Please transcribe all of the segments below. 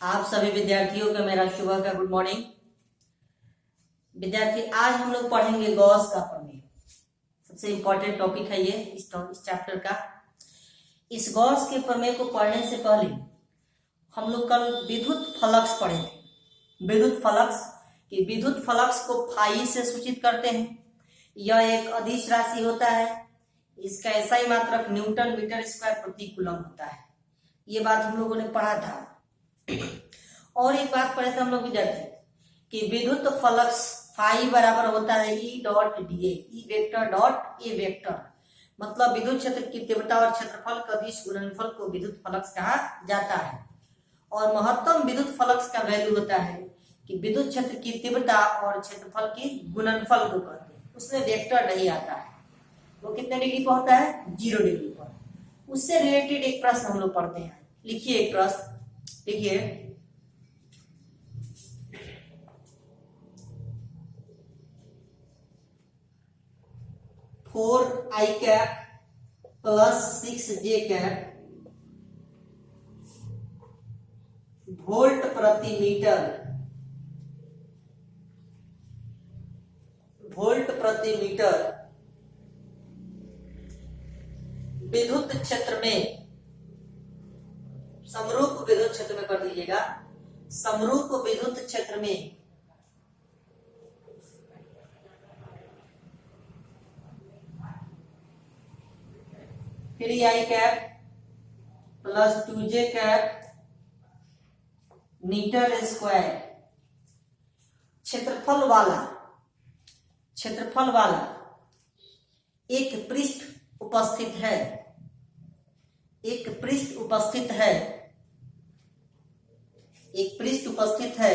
आप सभी विद्यार्थियों का मेरा सुबह का गुड मॉर्निंग। विद्यार्थी, आज हम लोग पढ़ेंगे गॉस का प्रमेय। सबसे इंपॉर्टेंट टॉपिक है ये इस चैप्टर का। इस गॉस के प्रमेय को पढ़ने से पहले हम लोग कल विद्युत फ्लक्स पढ़े थे। विद्युत फ्लक्स को फाई से सूचित करते हैं। यह एक अदिश राशि होता है। इसका एसआई मात्रक न्यूटन मीटर स्क्वायर प्रति कूलम होता है। ये बात हम लोगों ने पढ़ा था। और एक बात पढ़े थे हम लोग विद्यार्थी कि विद्युत फ्लक्स फाई बराबर होता है E dot D E vector dot A vector. मतलब विद्युत क्षेत्र की तीव्रता और क्षेत्रफल का अदिश गुणनफल को विद्युत फ्लक्स कहा जाता है। और महत्तम विद्युत फ्लक्स का वैल्यू होता है कि विद्युत क्षेत्र की तीव्रता और क्षेत्रफल की गुणनफल को कहते हैं। उसमें वेक्टर नहीं आता है। वो कितने डिग्री पर होता है? 0 डिग्री पर। उससे रिलेटेड एक प्रश्न हम लोग पढ़ते हैं। लिखिए एक प्रश्न, लिखिए। Four i cap plus 6j cap volt प्रति मीटर विद्युत क्षेत्र में समरूप विद्युत क्षेत्र में कर दीजिएगा। समरूप विद्युत क्षेत्र में three i cap plus 2j cap metre square क्षेत्रफल वाला एक पृष्ठ उपस्थित है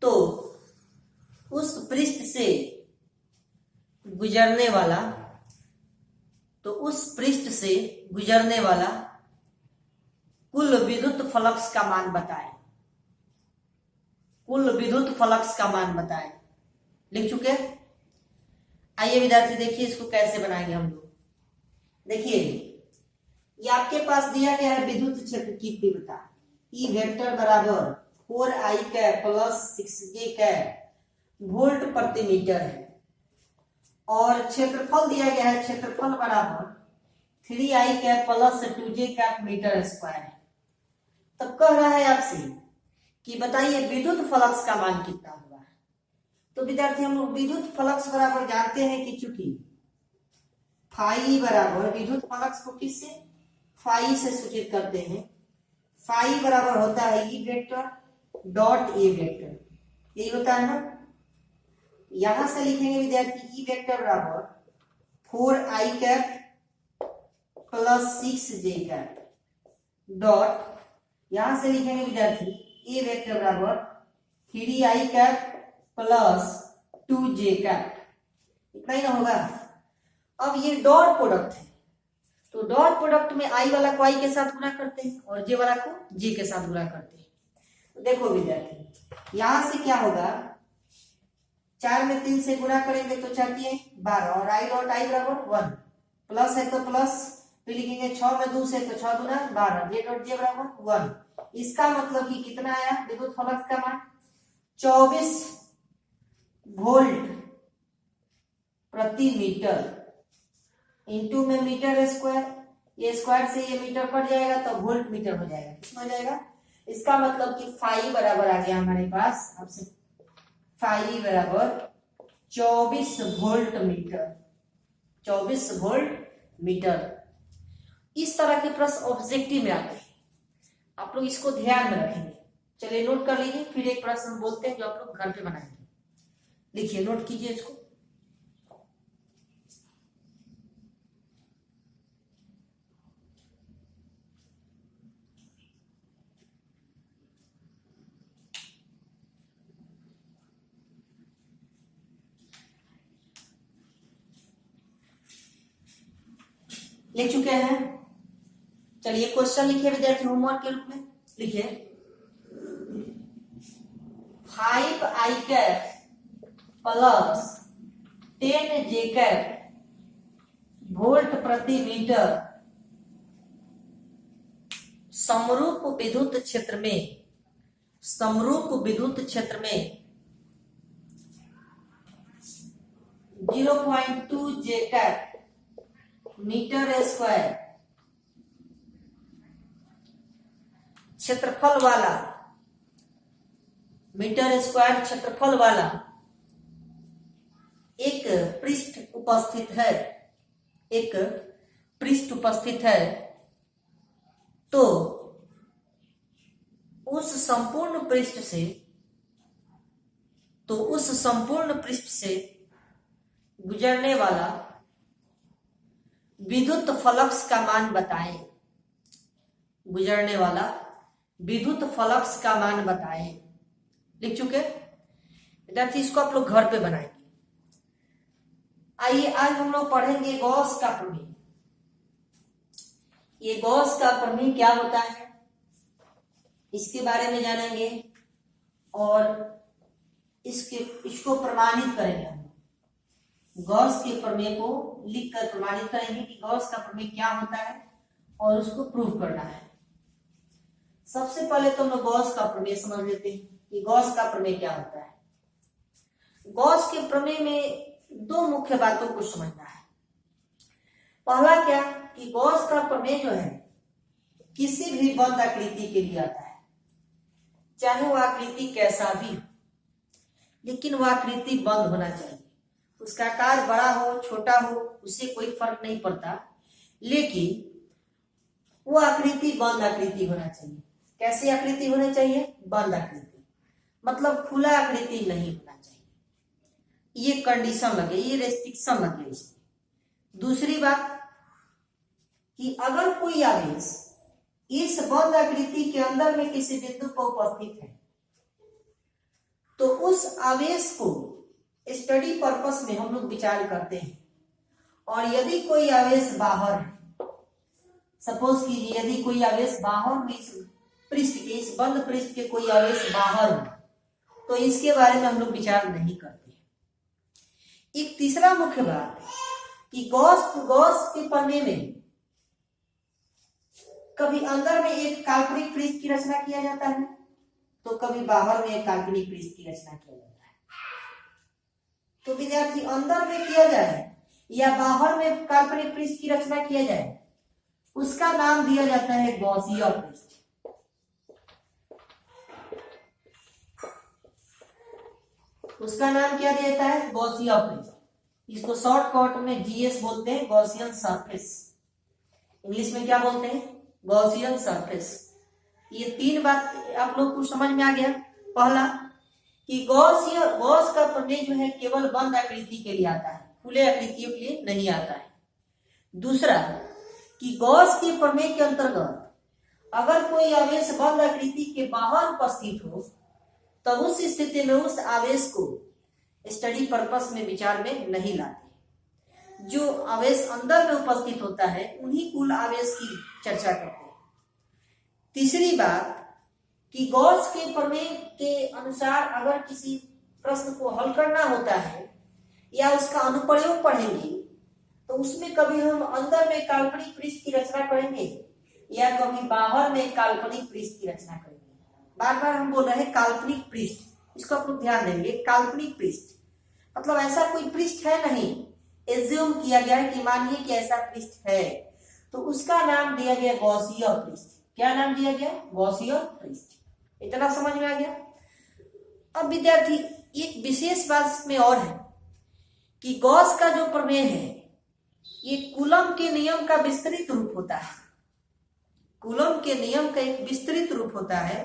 तो उस पृष्ठ से गुजरने वाला कुल विद्युत फ्लक्स का मान बताएं। लिख चुके? आइए विद्यार्थी देखिए इसको कैसे बनाएंगे हम लोग। देखिए ये आपके पास दिया गया है विद्युत क्षेत्र की तीव्रता ई वेक्टर बराबर 4i cap plus 6j cap volt प्रति मीटर है। और क्षेत्रफल दिया गया है, क्षेत्रफल बराबर 3i cap plus 2j cap metre square है। तब कह रहा है आपसे कि बताइए विद्युत फ्लक्स का मान कितना हुआ है। तो विद्यार्थी हम लोग विद्युत फ्लक्स बराबर जानते हैं कि चूंकि फाई बराबर विद्युत फ्लक्स को किससे फाई से सूचित करते हैं। फाई बराबर होता है E vector dot A vector, यही होता है ना। यहां से लिखेंगे विद्यार्थी ई वेक्टर बराबर 4i cap plus 6j cap dot, यहां से लिखेंगे विद्यार्थी ए वेक्टर बराबर 3i cap plus 2j cap. इतना ही ना होगा। अब ये डॉट प्रोडक्ट है तो डॉट प्रोडक्ट में आई वाला को आई के साथ गुणा करते हैं और जे वाला को जे के साथ गुणा करते हैं। तो देखो विद्यार्थी यहां से क्या होगा, 4 में 3 से गुणा करेंगे तो 4 × 12 और आई डॉट आई बराबर 1 प्लस है तो प्लस, फिर लिखेंगे 6 में 2 से तो 6 दूना 12 जे डॉट जे बराबर 1। इसका मतलब कि कितना आया विद्युत फ्लक्स का मान? 24 वोल्ट प्रति मीटर इंटू में मीटर स्क्वायर, ये स्क्वायर से ये मीटर कट जाएगा तो वोल्ट मीटर हो जाएगा। कितना हो जाएगा? इसका मतलब कि फाई बराबर आ गया हमारे पास आपसे, फाई बराबर 24 वोल्ट मीटर। इस तरह के प्रश्न ऑब्जेक्टिव में आते हैं, आप लोग इसको ध्यान में रखेंगे। चलिए नोट कर लीजिए, फिर एक प्रश्न बोलते हैं जो आप लोग घर पे बनाएंगे। लिखिए, नोट कीजिए इसको। लिख चुके हैं? चलिए क्वेश्चन लिखिए विद्यार्थी होमवर्क के रूप में। लिखिए 5i cap plus 10j cap volt प्रति मीटर समरूप विद्युत क्षेत्र में समरूप विद्युत क्षेत्र में 0.2 जैकब मीटर स्क्वायर क्षेत्रफल वाला, मीटर स्क्वायर क्षेत्रफल वाला एक पृष्ठ उपस्थित है, एक पृष्ठ उपस्थित है, तो उस संपूर्ण पृष्ठ से गुजरने वाला विद्युत फ्लक्स का मान बताएं। गुजरने वाला विद्युत फ्लक्स का मान बताएं। लिख चुके विद्यार्थी, इसको आप लोग घर पे बनाएंगे। आइए आज हम लोग पढ़ेंगे गॉस का प्रमेय। ये गॉस का प्रमेय क्या होता है इसके बारे में जानेंगे और इसको प्रमाणित करेंगे। हम गॉस के प्रमेय को लिखकर प्रमाणित करेंगे कि गॉस का प्रमेय क्या होता है और उसको प्रूव करना है। सबसे पहले तो हम लोग गॉस का प्रमेय समझ लेते हैं कि गॉस का प्रमेय क्या होता है। गॉस के प्रमेय में दो मुख्य बातों को समझना है। पहला क्या कि गॉस का प्रमेय जो है किसी भी बंद आकृति के लिए आता है, चाहे वह आकृति कैसा भी हो, लेकिन वह आकृति बंद होना चाहिए। उसका आकार बड़ा हो छोटा हो उससे कोई फर्क नहीं पड़ता, लेकिन वह आकृति बंद आकृति होना चाहिए। कैसी आकृति होनी चाहिए? बंद आकृति, मतलब खुला आकृति नहीं होना चाहिए। ये कंडीशन लगे, ये रेस्ट्रिक्शन लगे इसमें। दूसरी बात कि अगर कोई आवेश इस बंद आकृति के अंदर में किसी बिंदु पर उपस्थित है तो उस आवेश को स्टडी पर्पस में हम लोग विचार करते हैं। और यदि कोई आवेश बाहर है, सपोज कीजिए यदि कोई आवेश बाहर में इस पृष्ठ के, इस बंद पृष्ठ के कोई आवेश बाहर हो तो इसके बारे में हम लोग विचार नहीं करते। एक तीसरा मुख्य बात कि गॉस के प्रमेय में कभी अंदर में एक काल्पनिक पृष्ठ की रचना किया जाता है तो कभी बाहर में एक काल्पनिक पृष्ठ की रचना किया जाता है। तो विद्यार्थी अंदर में किया जाए या बाहर में काल्पनिक पृष्ठ की रचना किया जाए उसका नाम दिया जाता है गॉसीय पृष्ठ। उसका नाम क्या दिया जाता है? गॉसीय पृष्ठ। इसको शॉर्टकट में जीएस बोलते हैं, गॉसियन सरफेस। इंग्लिश में क्या बोलते हैं? Gaussian surface. ये तीन बात आप लोग को समझ में आ गया। पहला कि गॉस का प्रमेय जो है केवल बंद आकृति के लिए आता है, खुले आकृतियों के लिए नहीं आता है। दूसरा कि गॉस के प्रमेय के अंतर्गत अगर कोई आवेश बंद आकृति के बाहर उपस्थित हो तो उस स्थिति में उस आवेश को स्टडी पर्पस में विचार में नहीं लाते। जो आवेश अंदर में उपस्थित होता है उन्हीं कुल आवेश की चर्चा करते हैं। तीसरी बात कि गॉस के प्रमेय के अनुसार अगर किसी प्रश्न को हल करना होता है या उसका अनुप्रयोग पढ़ेंगे तो उसमें कभी हम अंदर में काल्पनिक पृष्ठ की रचना करेंगे या कभी बाहर में काल्पनिक पृष्ठ की रचना करेंगे। बार बार हम बोल रहे हैं काल्पनिक पृष्ठ, इसको आप लोग ध्यान देंगे। काल्पनिक पृष्ठ मतलब ऐसा कोई पृष्ठ है नहीं, एज्यूम किया गया है कि मानिए कि ऐसा पृष्ठ है तो उसका नाम दिया गया गॉसीय पृष्ठ। क्या नाम दिया गया? गॉसीय पृष्ठ। इतना समझ में आ गया। अब विद्यार्थी एक विशेष बात इसमें और है कि गॉस का जो प्रमेय है ये कूलम के नियम का विस्तृत रूप होता है। कूलम के नियम का एक विस्तृत रूप होता है।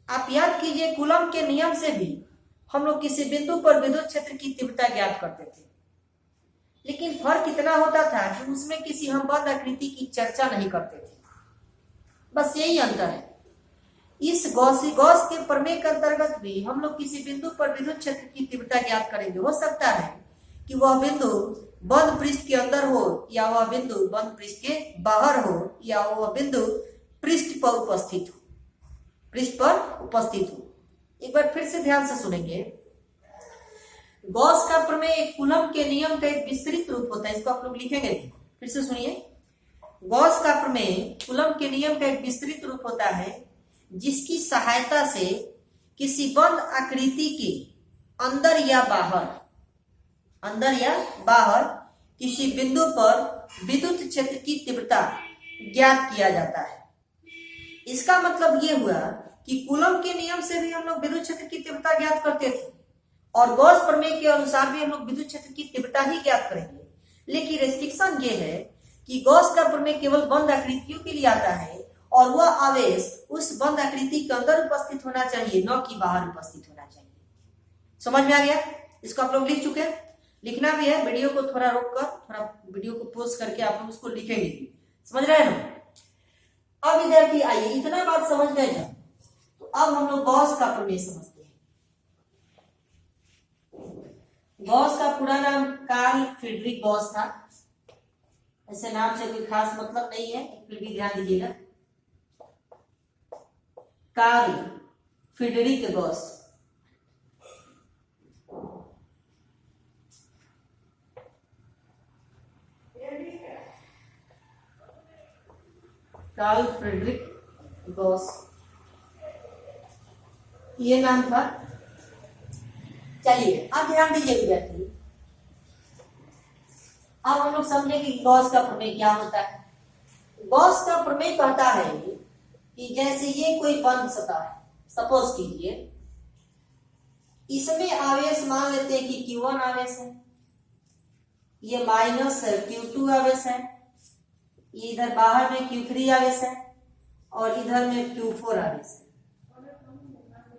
आप याद कीजिए कूलम के नियम से भी हम लोग किसी बिंदु पर विद्युत क्षेत्र की तीव्रता ज्ञात करते थे, लेकिन फर्क इतना होता था कि उसमें किसी हम बंद आकृति की चर्चा नहीं करते थे। बस यही अंतर है। इस गॉस के प्रमेय के अंतर्गत भी हम लोग किसी बिंदु पर विद्युत क्षेत्र की तीव्रता ज्ञात करेंगे। हो सकता है कि वह बिंदु बंद पृष्ठ के अंदर हो या वह बिंदु बंद पृष्ठ के बाहर हो या वह बिंदु पृष्ठ पर उपस्थित हो, एक बार फिर से ध्यान से सुनेंगे। गॉस का प्रमेय कूलम के नियम का एक विस्तृत रूप होता है। इसको आप लोग लिखेंगे, फिर से सुनिए। गॉस का प्रमेय कूलम के नियम का एक विस्तृत रूप होता है जिसकी सहायता से किसी बंद आकृति के अंदर या बाहर किसी बिंदु पर विद्युत क्षेत्र की तीव्रता ज्ञात किया जाता है। इसका मतलब ये हुआ कि कूलम के नियम से भी हम लोग विद्युत क्षेत्र की तीव्रता ज्ञात करते थे और गॉस प्रमेय के अनुसार भी हम लोग विद्युत क्षेत्र की तीव्रता ही ज्ञात करेंगे। लेकिन रेस्ट्रिक्शन ये है कि गॉस का प्रमेय केवल बंद आकृतियों के लिए आता है और वह आवेश उस बंद आकृति के अंदर उपस्थित होना चाहिए, न कि बाहर उपस्थित होना चाहिए। समझ में आ गया? इसको आप लोग लिख चुके हैं, लिखना भी है। वीडियो को थोड़ा रोक कर, थोड़ा वीडियो को पॉज करके आप लोग उसको लिखेंगे। समझ रहे हैं ना? अब विद्यार्थी आइए, इतना बात समझ गए जब, तो अब हम लोग गॉस का प्रमेय समझते हैं। गॉस का पूरा नाम कार्ल फ्रीडरिक गॉस था। ऐसे नाम से कोई खास मतलब नहीं है, फिर भी ध्यान दीजिएगा। Carl Friedrich Gauss. Carl Friedrich Gauss ये नाम था। चलिए अब ध्यान दीजिए विद्यार्थी, अब हम लोग समझे कि गॉस का प्रमेय क्या होता है। गॉस का प्रमेय कहता है कि जैसे ये कोई बंद सतह है, सपोज कीजिए इसमें आवेश मान लेते हैं कि Q1 आवेश है, ये माइनस Q2 आवेश है, ये इधर बाहर में Q3 आवेश है और इधर में Q4 आवेश है।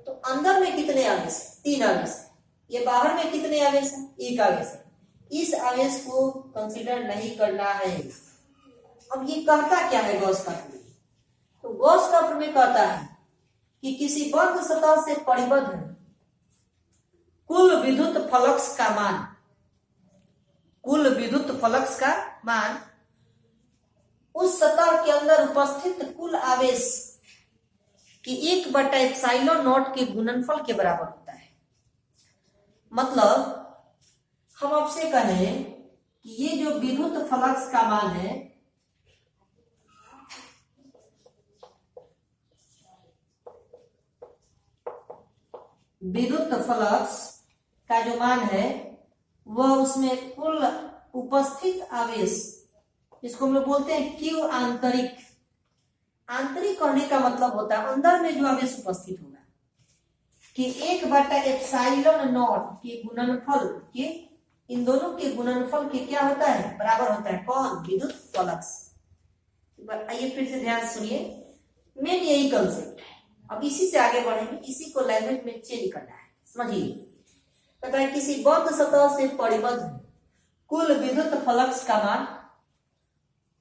तो अंदर में कितने आवेश है? 3 आवेश है। ये बाहर में कितने आवेश है? 1 आवेश है। इस आवेश को कंसीडर नहीं करना है। अब ये कहता क्या है गॉस का प्रमेय? तो गॉस का प्रमेय कहता है कि किसी बंद सतह से परिबद्ध कुल विद्युत फ्लक्स का मान उस सतह के अंदर उपस्थित कुल आवेश की 1/ε0 के गुणनफल के बराबर होता है। मतलब हम आपसे कहें कि ये जो विद्युत फ्लक्स का मान है, विद्युत फ्लक्स का जो मान है वह उसमें कुल उपस्थित आवेश, इसको हम लोग बोलते हैं Q आंतरिक। आंतरिक कहने का मतलब होता है अंदर में जो आवेश उपस्थित होगा कि 1/ε0 के गुणनफल के, इन दोनों के गुणनफल के क्या होता है? बराबर होता है। कौन? विद्युत फ्लक्स। आइए फिर से ध्यान सुनिए, मेन यही कंसेप्ट है। अब इसी से आगे बढ़ेंगे, इसी को लैंग्वेज में चेंज करना है। समझिए, कहता है किसी बंद सतह से परिबद्ध कुल विद्युत फ्लक्स का मान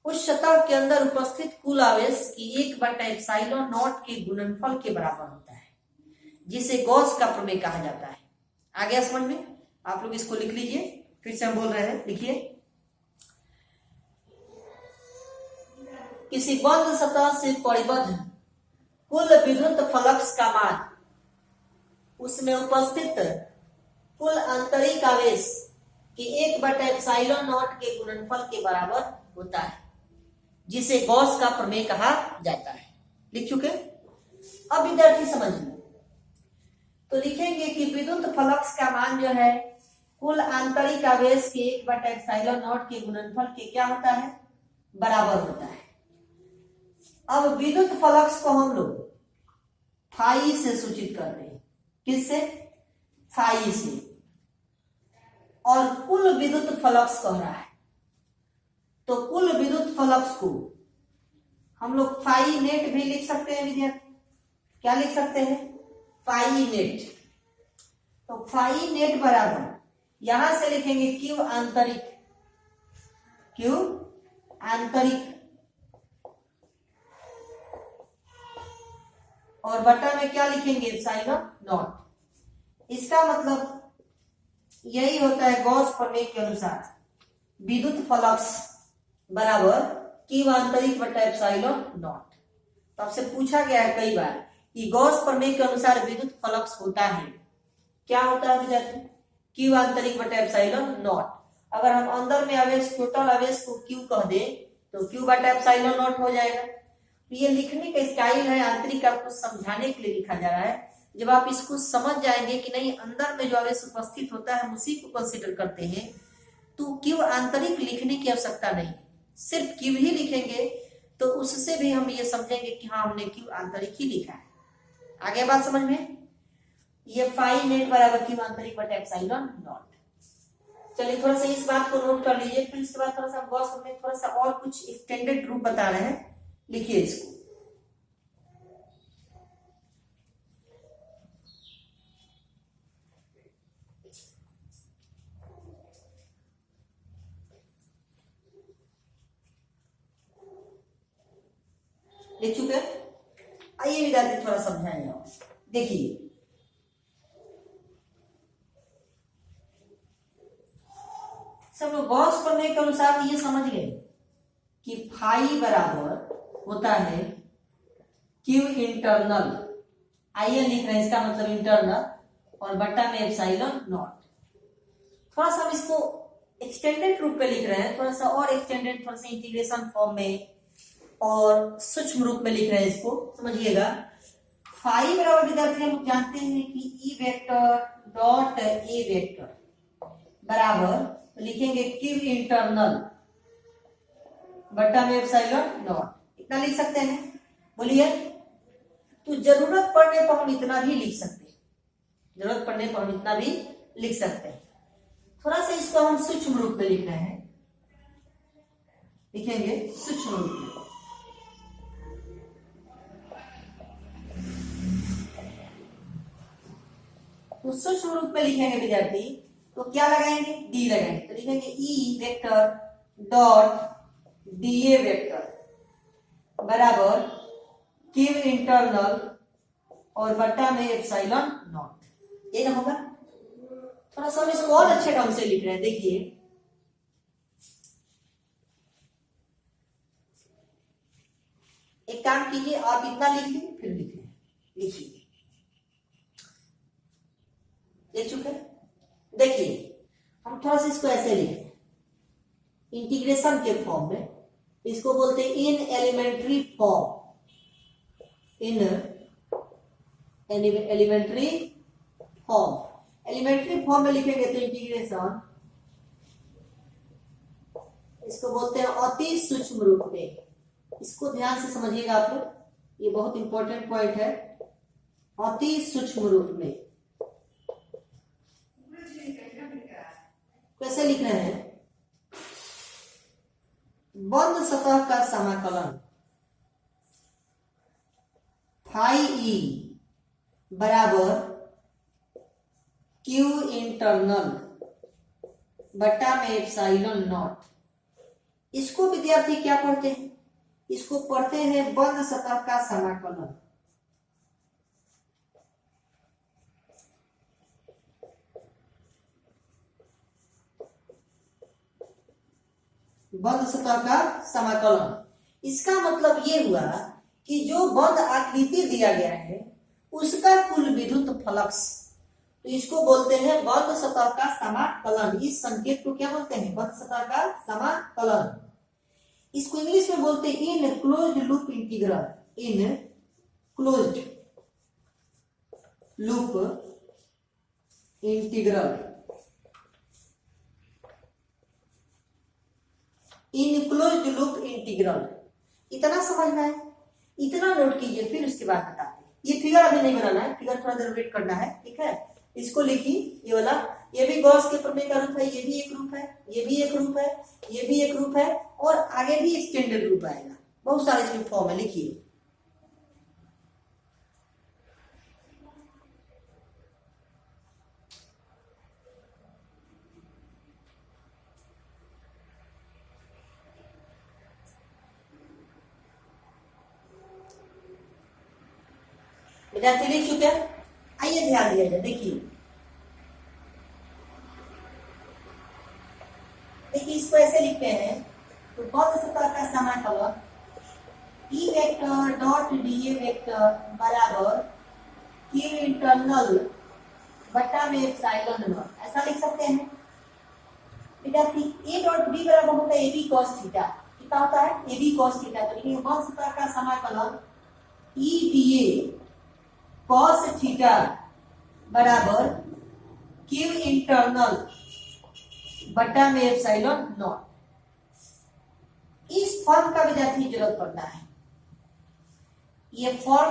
उस सतह के अंदर उपस्थित कुल आवेश की 1/ε0 के गुणनफल के बराबर होता है, जिसे गॉस का प्रमेय कहा जाता है। आ गया समझ में? आप लोग इसको लिख लीजिए, फिर से हम बोल रहे हैं, लिखिए। किसी बंद सतह से परिबद्ध कुल विद्युत फ्लक्स का मान उसमें उपस्थित कुल आंतरिक आवेश की 1/ε0 के गुणनफल के बराबर होता है, जिसे गॉस का प्रमेय कहा जाता है। लिख चुके? अब विद्यार्थी समझिए, तो लिखेंगे कि विद्युत फ्लक्स का मान जो है कुल आंतरिक आवेश के 1/ε0 के गुणनफल के क्या होता है? बराबर होता है। अब विद्युत फ्लक्स को हम लोग फाई से सूचित कर रहे हैं। किससे? फाई से। और कुल विद्युत फ्लक्स कह रहा है, तो कुल विद्युत फ्लक्स को हम लोग फाई नेट भी लिख सकते हैं विद्यार्थी। क्या लिख सकते हैं? Phi net. तो फाई नेट बराबर यहां से लिखेंगे Q आंतरिक, Q आंतरिक और बटा में क्या लिखेंगे? ε0। इसका मतलब यही होता है गॉस प्रमेय के अनुसार विद्युत फ्लक्स बराबर Q आंतरिक बटा ε0। तो आपसे पूछा गया है कई बार कि गॉस प्रमेय के अनुसार विद्युत फ्लक्स होता है, क्या होता है विद्यार्थी? Q आंतरिक बटा ε0। अगर हम अंदर में आवेश, टोटल आवेश को Q कह दे तो Q बटा ε0 हो जाएगा। ये लिखने का स्टाइल है, आंतरिक आपको समझाने के लिए लिखा जा रहा है। जब आप इसको समझ जाएंगे कि नहीं अंदर में जो आवेश उपस्थित होता है हम उसी को कंसीडर करते हैं, तो क्यों आंतरिक लिखने की आवश्यकता नहीं, सिर्फ क्यों ही लिखेंगे तो उससे भी हम ये समझेंगे कि हाँ हमने क्यों आंतरिक ही लिखा है। आगे बात समझ में, ये फाई नेट बराबर क्यों आंतरिक बटा एप्सिलॉन नॉट। चलिए थोड़ा सा इस बात को नोट कर लीजिए, फिर इसके बाद थोड़ा सा गॉस में थोड़ा सा और कुछ एक्सटेंडेड रूप बता रहे हैं, लिखिए इसको। लिख चुके? आइए विद्यार्थी थोड़ा समझाएंगे। देखिए सब लोग गॉस प्रमेय के अनुसार ये समझ गए कि फाई बराबर होता है क्यू इंटरनल, आइए लिख रहे हैं इसका मतलब इंटरनल, और बट्टा में एप्सिलॉन नॉट। थोड़ा सा हम इसको एक्सटेंडेड रूप में लिख रहे हैं, थोड़ा सा और एक्सटेंडेड, थोड़ा सा इंटीग्रेशन फॉर्म में और सूक्ष्म रूप में लिख रहे हैं, इसको समझिएगा। फाई बराबर विद्यार्थी हम जानते हैं कि E vector dot A vector बराबर लिखेंगे क्यू इंटरनल बट्टा में एप्सिलॉन नॉट, इतना लिख सकते हैं, बोलिए। तो जरूरत पड़ने पर हम इतना भी लिख सकते हैं, जरूरत पड़ने पर हम इतना भी लिख सकते हैं। थोड़ा सा इसको हम सूक्ष्म रूप में लिख रहे हैं, लिखेंगे सूक्ष्म रूप में। तो सूक्ष्म रूप में लिखेंगे विद्यार्थी तो क्या लगाएंगे, डी लगाएंगे, तो लिखेंगे E vector dot DA vector बराबर क्यू इंटरनल और बट्टा में एप्सिलॉन नॉट, ये ना होगा। थोड़ा सा हम इसको और अच्छे ढंग से लिख रहे हैं, देखिए एक काम कीजिए, आप इतना लिख लीजिए फिर लिखिए, लिखिए, लिख चुके। देखिए हम थोड़ा सा इसको ऐसे लिखें इंटीग्रेशन के फॉर्म में, इसको बोलते हैं in elementary form, in elementary form. Elementary form में लिखेंगे तो इंटीग्रेशन, इसको बोलते हैं अति सूक्ष्म रूप में। इसको ध्यान से समझिएगा आप लोग, ये बहुत इंपॉर्टेंट पॉइंट है, अति सूक्ष्म रूप में। कैसे लिख रहे हैं, बंद सतह का समाकलन फाई ई बराबर क्यू इंटरनल बट्टा में एप्सिलॉन नॉट। इसको विद्यार्थी क्या पढ़ते हैं, इसको पढ़ते हैं बंद सतह का समाकलन। बंद सतह का समाकलन, इसका मतलब ये हुआ कि जो बंद आकृति दिया गया है उसका कुल विद्युत फ्लक्स, तो इसको बोलते हैं बंद सतह का समाकलन। इस संकेत को क्या बोलते हैं, बंद सतह का समाकलन। इसको इंग्लिश में बोलते हैं इन क्लोज्ड लूप इंटीग्रल, इन closed loop integral, enclosed loop integral. इतना समझना है, इतना नोट कीजिए, फिर उसके बाद बताते हैं। ये फिगर अभी नहीं बनाना है, फिगर थोड़ा देर वेट करना है, ठीक है। इसको लिखिए, ये वाला, ये भी गॉस के प्रमेय का रूप है, ये भी एक रूप है, ये भी एक रूप है, ये भी एक रूप है, और आगे भी एक्सटेंडेड रूप आएगा, बहुत सारे इसमें फॉर्म है, लिखिए। विद्यार्थी लिख चुके हैं, आइए ध्यान दिया जाए। देखिए इसको ऐसे लिखते हैं, तो बंद सतह का समाकलन E vector dot DA vector बराबर क्यू इंटरनल बट्टा में एप्सिलॉन नॉट, ऐसा लिख सकते हैं विद्यार्थी। ए डॉट बी बराबर होता है ए बी कॉस थीटा, कितना होता है ए बी कॉस थीटा। तो लिखेंगे वन सतह का समाकलन E D A cos theta बराबर क्यू इंटरनल बटा में एप्सिलॉन नॉट। इस फॉर्म का विद्यार्थी जरूरत पड़ता है, ये फॉर्म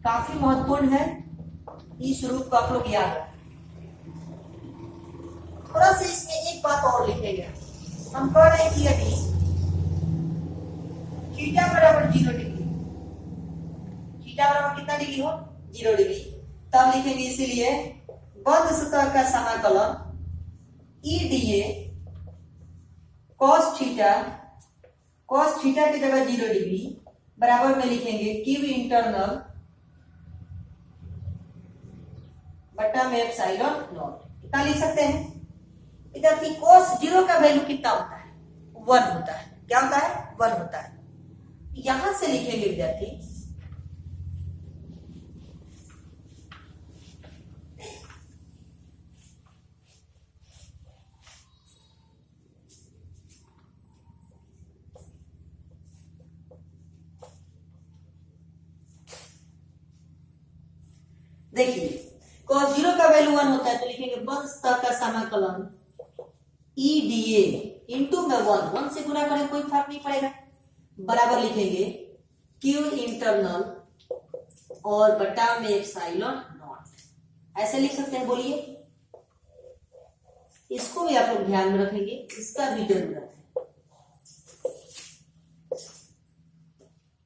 काफी महत्वपूर्ण है, इस रूप को आप लोग याद रखें। थोड़ा सा इसमें एक बात और लिखेगा, हम कह रहे हैं कि यदि थीटा बराबर 0 डिग्री, थीटा बराबर कितना डिग्री हो 0 डिग्री, तब लिखेंगे इसीलिए बंद सतह का समाकलन E D A cos theta की जगह 0 डिग्री बराबर में लिखेंगे क्यू इंटरनल बटा में एप्सिलॉन नॉट। कितना लिख सकते हैं विद्यार्थी? cos 0 का वैल्यू कितना होता है 1 होता है। क्या होता है 1 होता है। यहां से लिखेंगे विद्यार्थी देखिए cos 0 का वैल्यू 1 होता है, तो लिखेंगे वन सतह का समाकलन ई डी ए इंटू में 1 से गुना करें कोई फर्क नहीं पड़ेगा, बराबर लिखेंगे क्यू इंटरनल और बटा में एप्सिलॉन नॉट। ऐसे लिख सकते हैं, बोलिए। इसको भी आप लोग ध्यान में रखेंगे, इसका भी जरूरत है।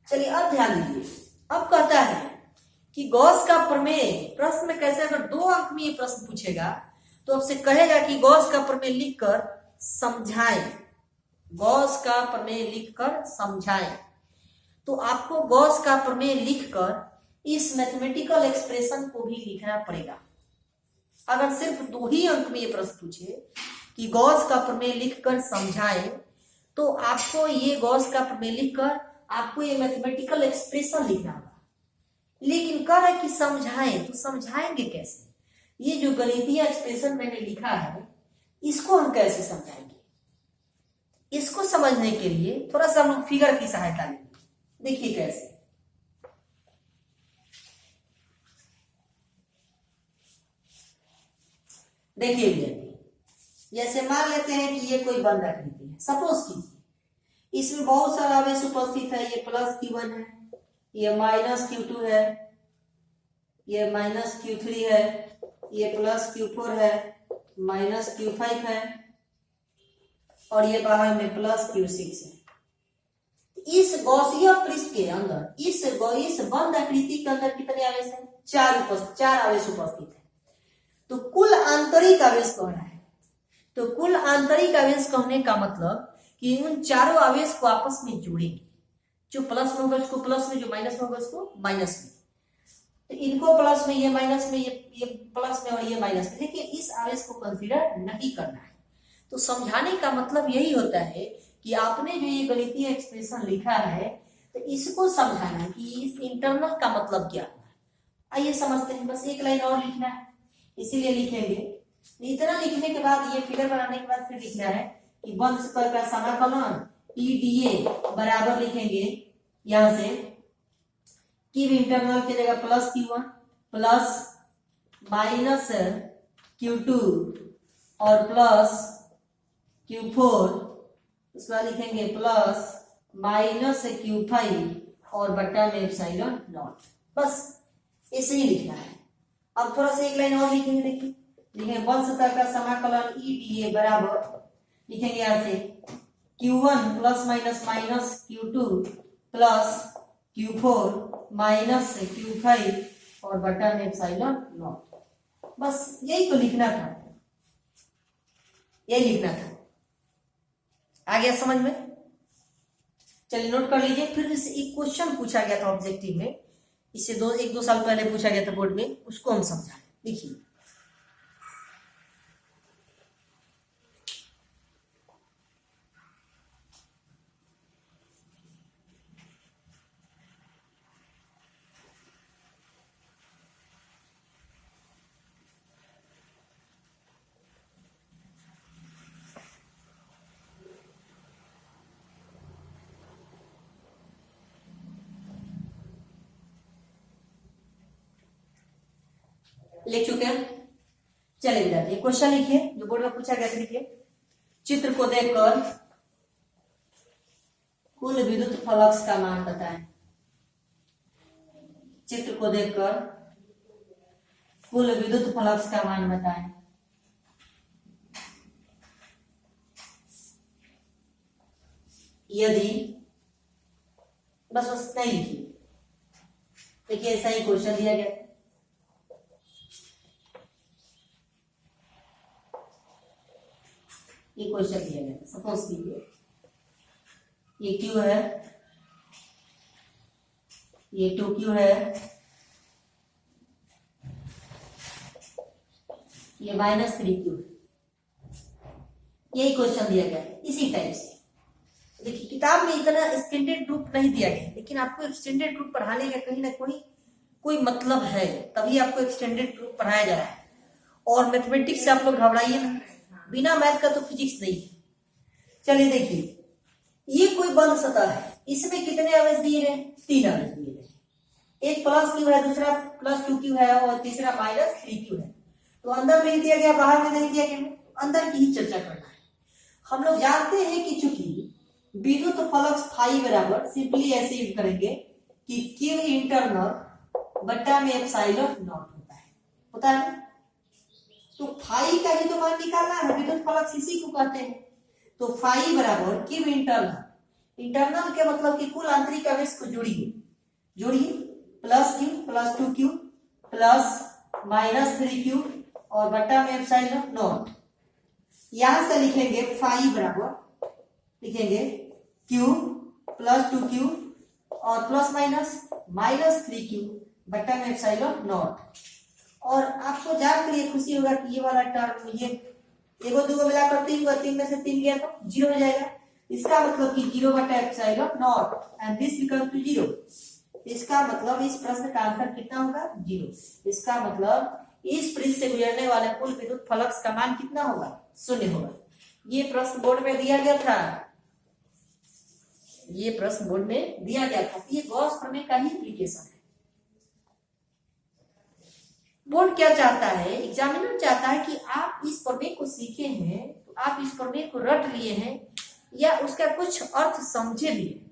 चलिए अब ध्यान दीजिए, अब कहता है कि गॉस का प्रमेय प्रश्न में कैसे, अगर 2 अंक में ये प्रश्न पूछेगा तो आपसे कहेगा कि गॉस का प्रमेय लिखकर समझाएं, गॉस का प्रमेय लिखकर समझाएं। तो आपको गॉस का प्रमेय लिखकर इस मैथमेटिकल एक्सप्रेशन को भी लिखना पड़ेगा। अगर सिर्फ 2 ही अंक में ये प्रश्न पूछे कि गॉस का प्रमेय लिखकर समझाएं, तो आपको ये गॉस का प्रमेय लिखकर आपको ये मैथमेटिकल एक्सप्रेशन लिखना होगा। लेकिन कह रहा है कि समझाएं, तो समझाएंगे कैसे? ये जो गणितीय एक्सप्रेशन मैंने लिखा है इसको हम कैसे समझाएंगे? इसको समझने के लिए थोड़ा सा हम फिगर की सहायता लेंगे। देखिए कैसे। देखिए जैसे मान लेते हैं कि ये कोई बंद आकृति है, सपोज कीजिए इसमें बहुत सारा आवेश उपस्थित है। ये प्लस Q1 है, ये माइनस Q2 है, ये माइनस Q3 है, ये प्लस Q4 है, माइनस Q5 है और ये बाहर में प्लस Q6 है। इस गॉसियन पृष्ठ के अंदर इस बंद आकृति के अंदर कितने आवेश हैं? 4 आवेश उपस्थित है। तो कुल आंतरिक आवेश कह रहा है। तो कुल आंतरिक आवेश कहने का मतलब कि उन चारों आवेश को आपस में जोड़ेंगे, जो प्लस में होगा उसको प्लस में, जो माइनस में होगा उसको माइनस में। तो इनको प्लस में, ये माइनस में, ये प्लस में और ये माइनस में। देखिए इस आवेश को कंसीडर नहीं करना है। तो समझाने का मतलब यही होता है कि आपने जो ये गणितीय एक्सप्रेशन लिखा है तो इसको समझाना है कि इस इंटरनल का मतलब क्या है। आइए समझते हैं। बस एक लाइन और लिखना है, इसीलिए लिखेंगे। इतना लिखने के बाद, ये फिगर बनाने के बाद फिर लिखना है कि बंद सतह का समाकलन ई डी ए बराबर लिखेंगे यहां से क्यू इंटरनल की जगह plus Q1 plus minus Q2 और प्लस Q4, उसके बाद लिखेंगे प्लस माइनस Q5 और बट्टा में एप्सिलॉन नॉट। बस इसे ही लिखना है। अब थोड़ा सा एक लाइन और लिखेंगे। देखिए लिखेंगे बंद सतह का समाकलन ई डी ए बराबर लिखेंगे यहां से Q1 plus minus minus Q2 plus Q4 minus Q5 और बटा में एप्सिलॉन नॉट। बस यही तो लिखना था, यही लिखना था। आ गया समझ में? चलिए नोट कर लीजिए। फिर से एक क्वेश्चन पूछा गया था ऑब्जेक्टिव में, इससे 1-2 साल पहले पूछा गया था बोर्ड में, उसको हम समझाएं। देखिए लिख चुके हैं। चलिए विद्यार्थी क्वेश्चन लिखिए जो बोर्ड में पूछा गया था, लिखिए चित्र को देखकर कुल विद्युत फ्लक्स का मान बताएं। चित्र को देखकर कुल विद्युत फ्लक्स का मान बताएं। यदि बस नहीं लिखिए, देखिए ऐसा ही क्वेश्चन दिया गया। ये क्वेश्चन दिया गया, सपोज कीजिए ये क्यू है, ये 2Q है, ये -3Q है। यही क्वेश्चन दिया गया है इसी टाइप से। देखिए किताब में इतना एक्सटेंडेड रूप नहीं दिया गया, लेकिन आपको एक्सटेंडेड रूप पढ़ाने का कहीं ना कोई मतलब है, तभी आपको एक्सटेंडेड रूप पढ़ाया जा रहा है। और मैथमेटिक्स से आप लोग घबराइए ना, बिना मैथ का तो फिजिक्स नहीं है। चलिए देखिए ये कोई बंद सतह है, इसमें कितने आवेश दिए गए? 3 आवेश दिए गए। एक +Q है, दूसरा +2Q है और तीसरा -3Q है। तो अंदर नहीं दिया गया, बाहर में नहीं दिया गया, अंदर की ही चर्चा करना है। हम लोग जानते हैं कि चूंकि विद्युत फ्लक्स फाई बराबर सिंपली ऐसे यूज करेंगे कि Q इंटरनल बट्टा में एप्सिलॉन नॉट होता है। तो फाई का ही तो मान निकालना है, विद्युत फ्लक्स इसी को कहते हैं। तो फाई बराबर Q इंटरनल के मतलब कि कुल आंतरिक आवेश को जोड़िए +Q +2Q +-3Q और बट्टा में एप्सिलॉन नॉट। यहां से लिखेंगे फाई बराबर लिखेंगे Q +2Q और ±-3Q बट्टा में एप्सिलॉन नॉट। और आपको जानकर ये खुशी होगा कि ये वाला टर्म ये एगो दूगो मिलाकर 3 हुआ, 3 में से 3 गया तो 0 हो जाएगा। इसका मतलब कि 0 बटा epsilon naught and this become to 0। इसका मतलब इस प्रश्न का आंसर कितना होगा? 0। इसका मतलब इस पृष्ठ से गुजरने वाले कुल विद्युत फ्लक्स का मान कितना होगा? 0 होगा। ये प्रश्न बोर्ड में दिया गया था, ये गॉस प्रमेय का ही एप्लीकेशन है। बोर्ड क्या चाहता है, एग्जामिनर चाहता है कि आप इस प्रमेय को सीखे हैं, तो आप इस प्रमेय को रट लिए हैं या उसका कुछ अर्थ समझे भी हैं,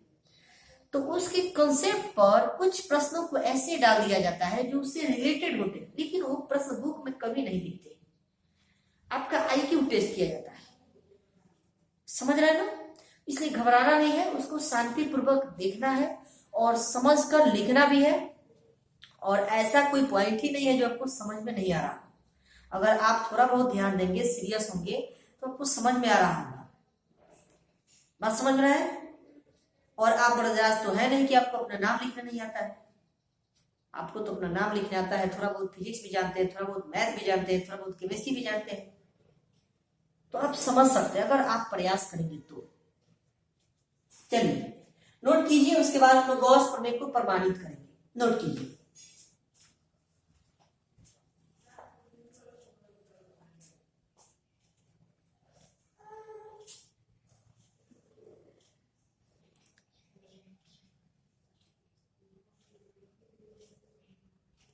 तो उसके कंसेप्ट पर कुछ प्रश्नों को ऐसे डाल दिया जाता है जो उससे रिलेटेड होते हैं, लेकिन वो प्रश्न बुक में कभी नहीं दिखते। आपका IQ टेस्ट किया जाता है, समझ रहे हैं ना? इसलिए घबराना नहीं है, उसको शांतिपूर्वक देखना है और समझकर लिखना भी है। और ऐसा कोई पॉइंट ही नहीं है जो आपको समझ में नहीं आ रहा। अगर आप थोड़ा बहुत ध्यान देंगे, सीरियस होंगे, तो आपको समझ में आ रहा होगा। बात समझ रहे हैं? और आप बड़जाज तो है नहीं कि आपको अपना नाम लिखना नहीं आता है। आपको तो अपना नाम लिखना आता है, थोड़ा बहुत फिजिक्स भी जानते हैं, थोड़ा बहुत मैथ भी जानते हैं, थोड़ा बहुत केमिस्ट्री भी जानते हैं, तो आप समझ सकते हैं अगर आप प्रयास करेंगे तो। चलिए नोट कीजिए, उसके बाद हम लोग गॉस प्रमेय को प्रमाणित करेंगे। नोट कीजिए।